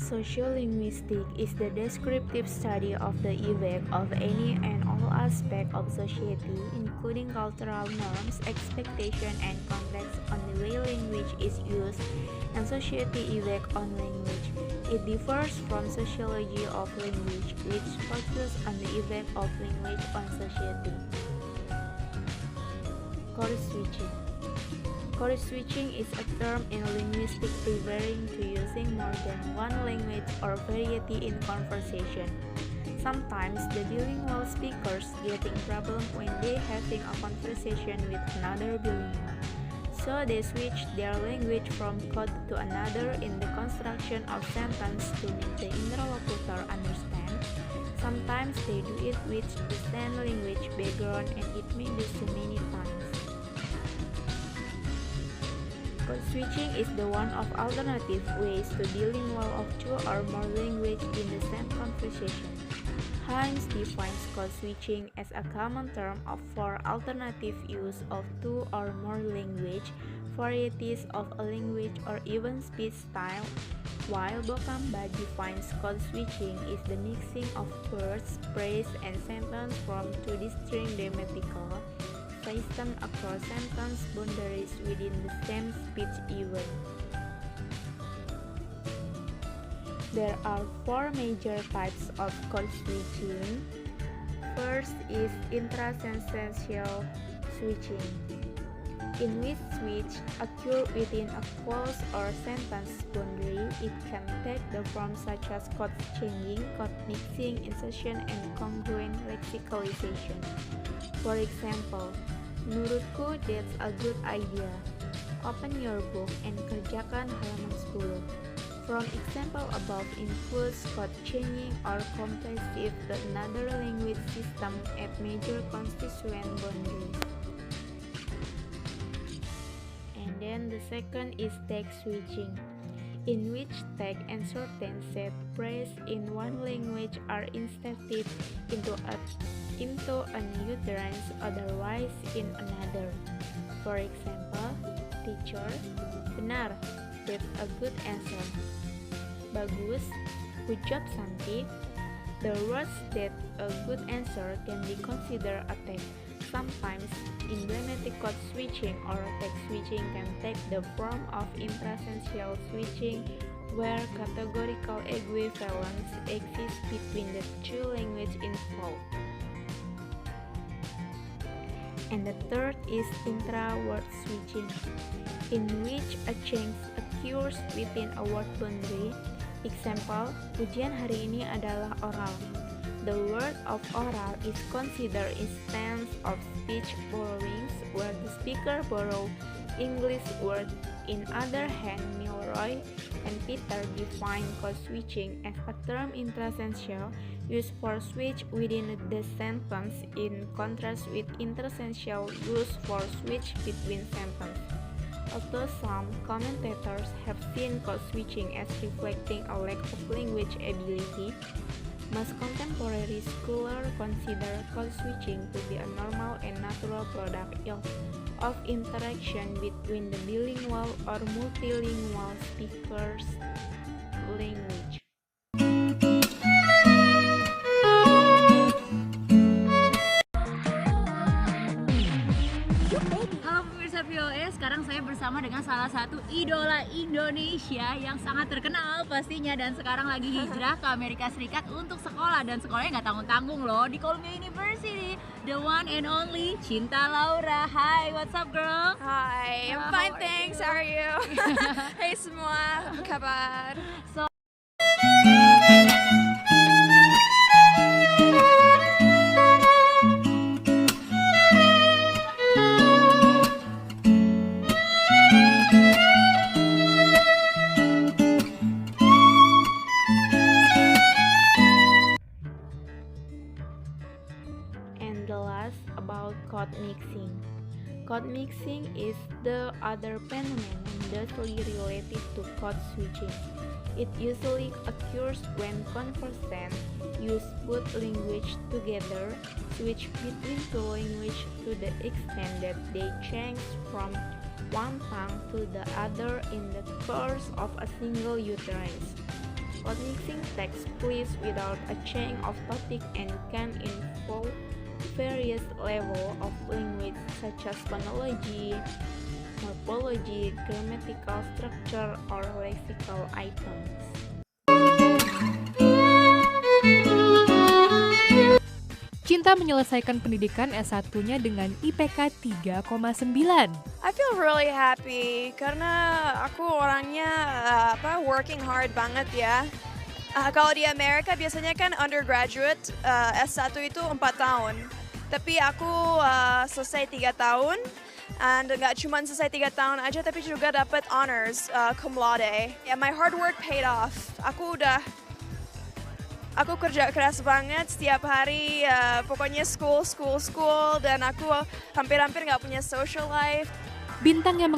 Sociolinguistics is the descriptive study of the effect of any and all aspects of society, including cultural norms, expectations, and context on the way language is used, and society effect on language. It differs from sociology of language, which focuses on the effect of language on society. Code switching. Code switching is a term in linguistics referring to using more than one language or variety in conversation. Sometimes the bilingual speakers get in problem when they having a conversation with another bilingual. So they switch their language from code to another in the construction of sentence to make the interlocutor understand. Sometimes they do it with the same language background, and it may do so many times. Code switching is the one of alternative ways to bilingual of two or more languages in the same conversation. Hines defines code switching as a common term for alternative use of two or more language varieties of a language or even speech style, while Bokamba defines code switching is the mixing of words, phrase, and sentence from two distinct grammatical system across sentence boundaries within the same speech event. There are four major types of code switching. First is intrasentential switching, in which switch occur within a clause or sentence boundary. It can take the form such as code changing, code mixing, insertion, and congruent lexicalization. For example, menurutku that's a good idea. Open your book and kerjakan halaman 10. From example above includes code changing or compressive to another language system at major constituent boundaries. And then the second is text switching, in which text and certain set phrase in one language are inserted into a new tense otherwise in another. For example, teacher, benar, that's a good answer. Bagus, good job Santi. The words that a good answer can be considered a text. Sometimes in grammatic code switching or text switching can take the form of intrasential switching, where categorical equivalence exists between the two languages involved. And the third is intra-word switching, in which a change occurs within a word boundary. Example, ujian hari ini adalah oral. The word of oral is considered instance of speech borrowings, where the speaker borrow English word. In other hand, Milroy and Peter define code switching as a term intrasential used for switch within the sentence, in contrast with intrasential used for switch between sentences. Although some commentators have seen code switching as reflecting a lack of language ability, most contemporary scholars consider code switching to be a normal and natural product of interaction between the bilingual or multilingual speakers' language. Halo pemirsa VOS, sekarang saya bersama dengan salah satu idola Indonesia yang sangat terkenal pastinya, dan sekarang lagi hijrah ke Amerika Serikat untuk sekolah, dan sekolahnya nggak tanggung-tanggung loh, di Columbia University. The one and only Cinta Laura. Hi, what's up girl? Hi, I'm fine, thanks. How are you? Hey semua, apa kabar? So And the last about code mixing. Code mixing is the other phenomenon closely related to code switching. It usually occurs when conversants use both language together, switch between two languages to the extent that they change from one tongue to the other in the course of a single utterance. But mixing takes place without a change of topic and can involve various levels of language such as phonology, morphology, grammatical structure, or lexical items. Cinta menyelesaikan pendidikan S1-nya dengan IPK 3,9. I feel really happy karena aku orangnya working hard banget ya. Kalau di Amerika biasanya kan undergraduate S1 itu 4 tahun. Tapi aku selesai 3 tahun. And nggak cuma selesai 3 tahun aja tapi juga dapat honors cum laude. Yeah, my hard work paid off. Aku kerja keras banget setiap hari, pokoknya school, dan aku hampir-hampir nggak punya social life. Bintang yang